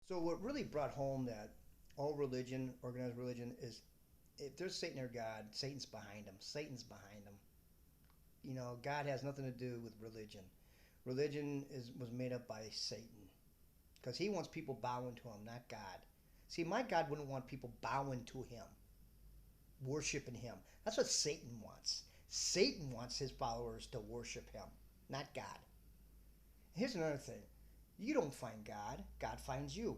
So what really brought home that all religion, organized religion, is if there's Satan or God, Satan's behind them. Satan's behind them. God has nothing to do with religion. Religion was made up by Satan because he wants people bowing to him, not God. See, my God wouldn't want people bowing to him, worshiping him. That's what Satan wants. Satan wants his followers to worship him, not God. Here's another thing. You don't find God. God finds you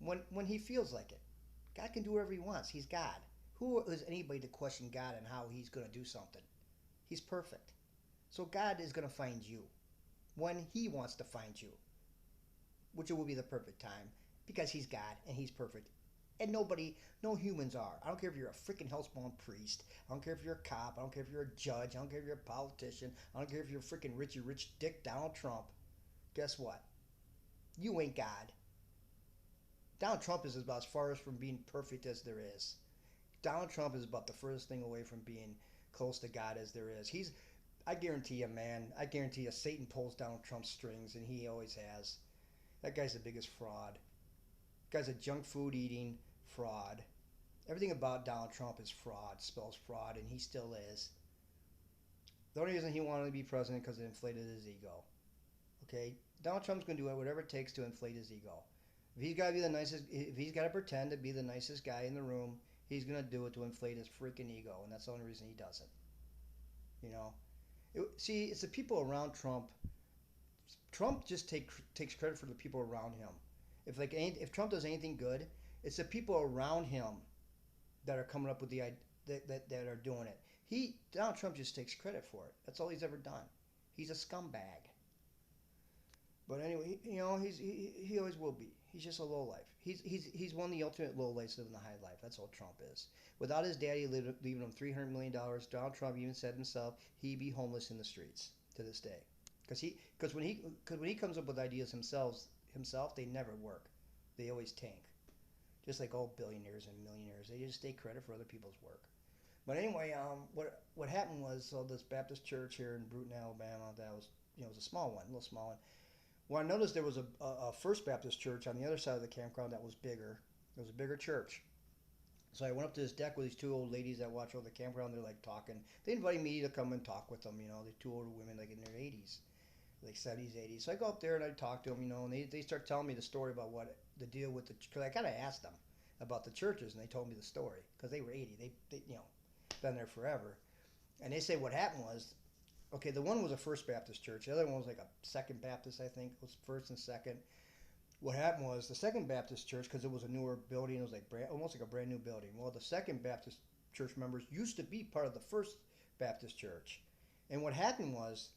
when he feels like it. God can do whatever he wants. He's God. Who is anybody to question God and how he's going to do something? He's perfect. So God is going to find you when he wants to find you, which will be the perfect time because he's God and he's perfect. And nobody, no humans are. I don't care if you're a freaking hellspawn priest. I don't care if you're a cop. I don't care if you're a judge. I don't care if you're a politician. I don't care if you're freaking Richie Rich Dick Donald Trump. Guess what? You ain't God. Donald Trump is about as far as from being perfect as there is. Donald Trump is about the furthest thing away from being close to God as there is. I guarantee you, man, I guarantee you, Satan pulls Donald Trump's strings, and he always has. That guy's the biggest fraud. That guy's a junk food eating fraud. Everything about Donald Trump is fraud, spells fraud, and he still is. The only reason he wanted to be president because it inflated his ego. Okay, Donald Trump's going to do whatever it takes to inflate his ego. If he's got to be the nicest, if he's got to pretend to be the nicest guy in the room, he's going to do it to inflate his freaking ego, and that's the only reason he does it. You know, see, it's the people around Trump. Trump just takes credit for the people around him. If Trump does anything good, it's the people around him that are coming up with the that are doing it. Donald Trump just takes credit for it. That's all he's ever done. He's a scumbag. But anyway, he always will be. He's just a low life. He's one of the ultimate low lives living the high life. That's all Trump is. Without his daddy leaving him $300 million, Donald Trump even said himself he'd be homeless in the streets to this day. Because when he comes up with ideas himself they never work. They always tank. Just like all billionaires and millionaires, they just take credit for other people's work. But anyway, what happened was this Baptist church here in Bruton, Alabama, that was it was a small one, a little small one. Well, I noticed there was a First Baptist church on the other side of the campground that was bigger. It was a bigger church. So I went up to this deck with these two old ladies that watch over the campground. They're like talking. They invited me to come and talk with them. The two older women, like in their 80s, like 70s, 80s. So I go up there and I talk to them, and they start telling me the story about what the deal with because I kind of asked them about the churches, and they told me the story because they were 80. They been there forever. And they say what happened was, okay, the one was a First Baptist church. The other one was like a Second Baptist, I think. It was first and second. What happened was the Second Baptist church, because it was a newer building, it was like almost like a brand new building. Well, the Second Baptist church members used to be part of the First Baptist church. And what happened was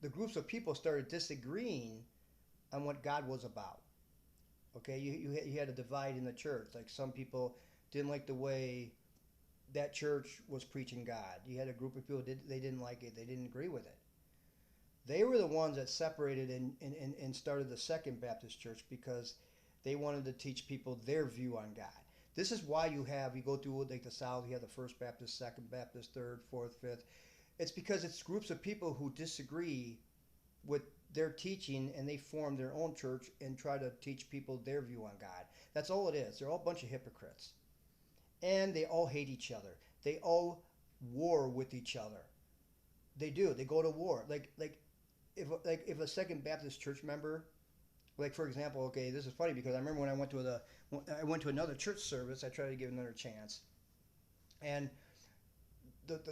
the groups of people started disagreeing on what God was about. Okay, you had a divide in the church. Like some people didn't like the way that church was preaching God. You had a group of people they didn't like it. They didn't agree with it. They were the ones that separated and started the Second Baptist Church because they wanted to teach people their view on God. This is why you go through like the South, you have the First Baptist, Second Baptist, Third, Fourth, Fifth. It's because it's groups of people who disagree with their teaching and they form their own church and try to teach people their view on God. That's all it is. They're all a bunch of hypocrites. And they all hate each other. They all war with each other. They do. They go to war. If a Second Baptist church member, like for example, okay, this is funny because I remember when I went to another church service, I tried to give another chance, and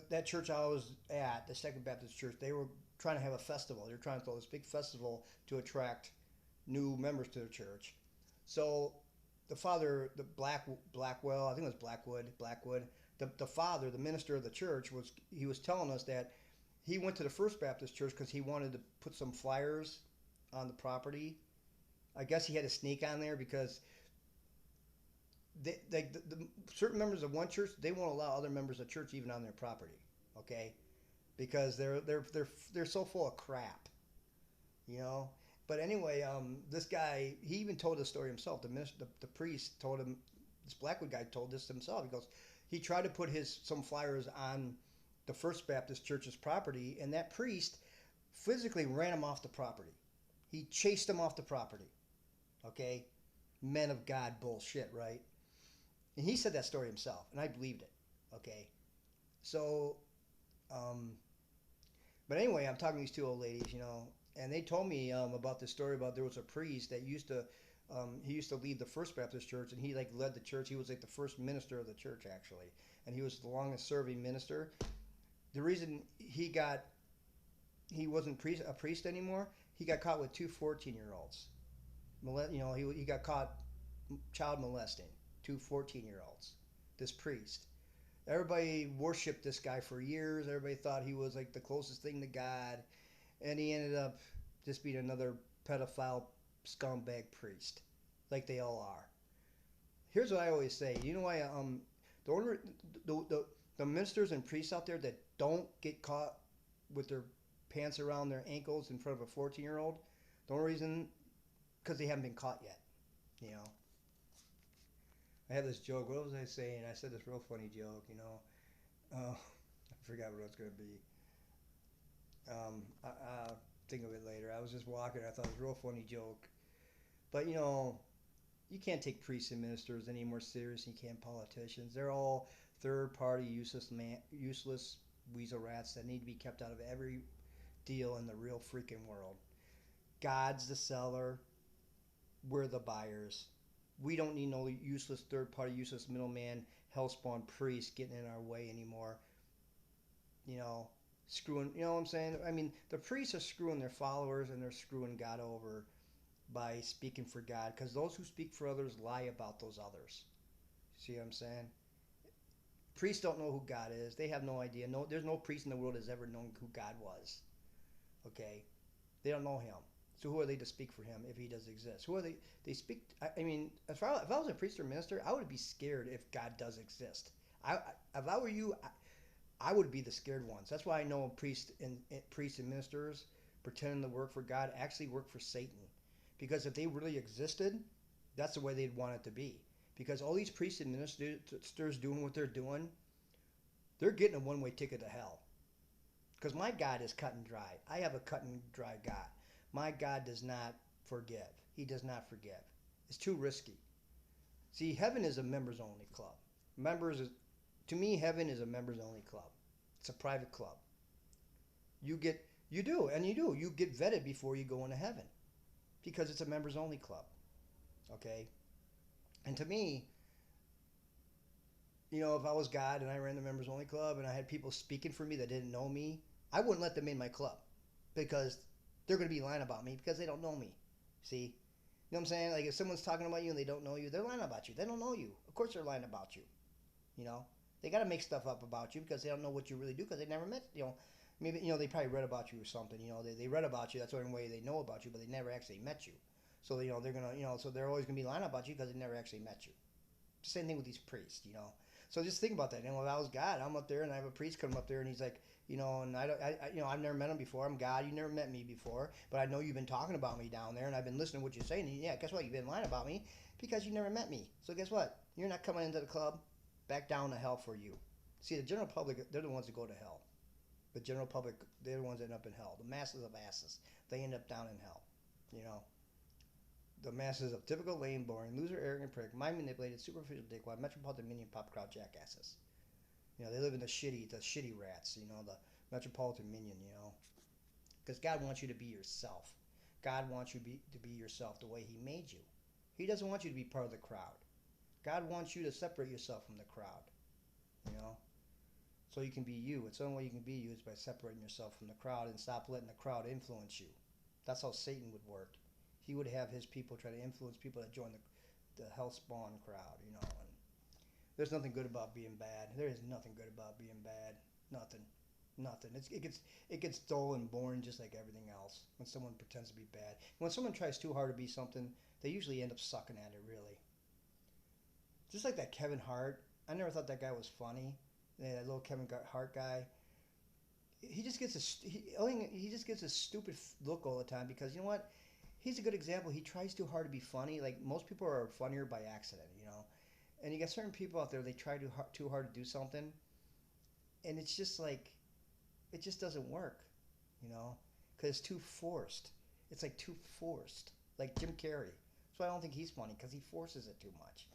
that church I was at, the Second Baptist Church, they were trying to have a festival. They were trying to throw this big festival to attract new members to the church. So the father, Blackwell, I think it was Blackwood, the father, the minister of the church he was telling us that he went to the First Baptist Church because he wanted to put some flyers on the property. I guess he had a sneak on there because the certain members of one church, they won't allow other members of church even on their property, okay? Because they're so full of crap, you know. But anyway, this guy, he even told the story himself. The priest told him, this Blackwood guy told this himself. He goes, he tried to put some flyers on the First Baptist Church's property, and that priest physically ran him off the property. He chased him off the property. Okay, men of God bullshit, right? And he said that story himself, and I believed it. Okay, so, um, but anyway, I'm talking to these two old ladies, and they told me about this story about there was a priest that used to, he used to lead the First Baptist Church, and he like led the church. He was like the first minister of the church actually, and he was the longest serving minister. The reason he wasn't a priest anymore, he got caught with two 14-year-olds. He got caught child molesting two 14-year-olds. This priest. Everybody worshipped this guy for years. Everybody thought he was like the closest thing to God, and he ended up just being another pedophile scumbag priest, like they all are. Here's what I always say. You know why? The order, the ministers and priests out there that don't get caught with their pants around their ankles in front of a 14-year-old, the only reason, because they haven't been caught yet. You know. I had this joke. What was I saying? I said this real funny joke. I forgot what it was going to be. I'll think of it later. I was just walking. I thought it was a real funny joke. But you can't take priests and ministers any more serious than you can politicians. They're all third-party, useless weasel rats that need to be kept out of every deal in the real freaking world. God's the seller. We're the buyers. We don't need no useless third-party, useless middleman, hellspawn priest getting in our way anymore. Screwing. You know what I'm saying? I mean, the priests are screwing their followers and they're screwing God over by speaking for God, because those who speak for others lie about those others. See what I'm saying? Priests don't know who God is. They have no idea. No, there's no priest in the world that's ever known who God was. Okay, they don't know Him. So who are they to speak for Him if He does exist? Who are they? They speak. I mean, if I was a priest or minister, I would be scared if God does exist. If I were you, I would be the scared ones. That's why I know priests and ministers pretending to work for God actually work for Satan. Because if they really existed, that's the way they'd want it to be. Because all these priests and ministers doing what they're doing, they're getting a one-way ticket to hell. Because my God is cut and dry. I have a cut and dry God. My God does not forgive. He does not forgive. It's too risky. See, heaven is a members-only club. To me, heaven is a members-only club. It's a private club. You get vetted before you go into heaven, because it's a members-only club. Okay? And to me, if I was God and I ran the members-only club and I had people speaking for me that didn't know me, I wouldn't let them in my club, because they're going to be lying about me because they don't know me. See? You know what I'm saying? Like, if someone's talking about you and they don't know you, they're lying about you. They don't know you. Of course they're lying about you. They got to make stuff up about you because they don't know what you really do, because they never met, maybe, they probably read about you or something. They read about you. That's the only way they know about you, but they never actually met you. So, they're going to, so they're always going to be lying about you because they never actually met you. Same thing with these priests, So just think about that. If I was God, I'm up there and I have a priest come up there and he's like, and I've never met him before. I'm God. You never met me before, but I know you've been talking about me down there and I've been listening to what you're saying. And yeah, guess what? You've been lying about me because you never met me. So guess what? You're not coming into the club. Back down to hell for you. See, the general public, they're the ones that go to hell. The general public, they're the ones that end up in hell. The masses of asses, they end up down in hell. The masses of typical lame, boring, loser, arrogant prick, mind-manipulated, superficial dickwad, metropolitan minion, pop crowd jackasses. They live in the shitty rats, the metropolitan minion, Because God wants you to be yourself. God wants you to be yourself the way He made you. He doesn't want you to be part of the crowd. God wants you to separate yourself from the crowd, so you can be you. It's the only way you can be you is by separating yourself from the crowd and stop letting the crowd influence you. That's how Satan would work. He would have his people try to influence people that join the hellspawn crowd, And there's nothing good about being bad. There is nothing good about being bad. Nothing. It gets dull and boring just like everything else when someone pretends to be bad. When someone tries too hard to be something, they usually end up sucking at it, really. Just like that Kevin Hart. I never thought that guy was funny. That little Kevin Hart guy. He just gets a stupid look all the time, because you know what? He's a good example. He tries too hard to be funny. Like, most people are funnier by accident, And you got certain people out there, they try too hard to do something, and it's just like, it just doesn't work, Because it's too forced. It's like too forced. Like Jim Carrey. So I don't think he's funny because he forces it too much.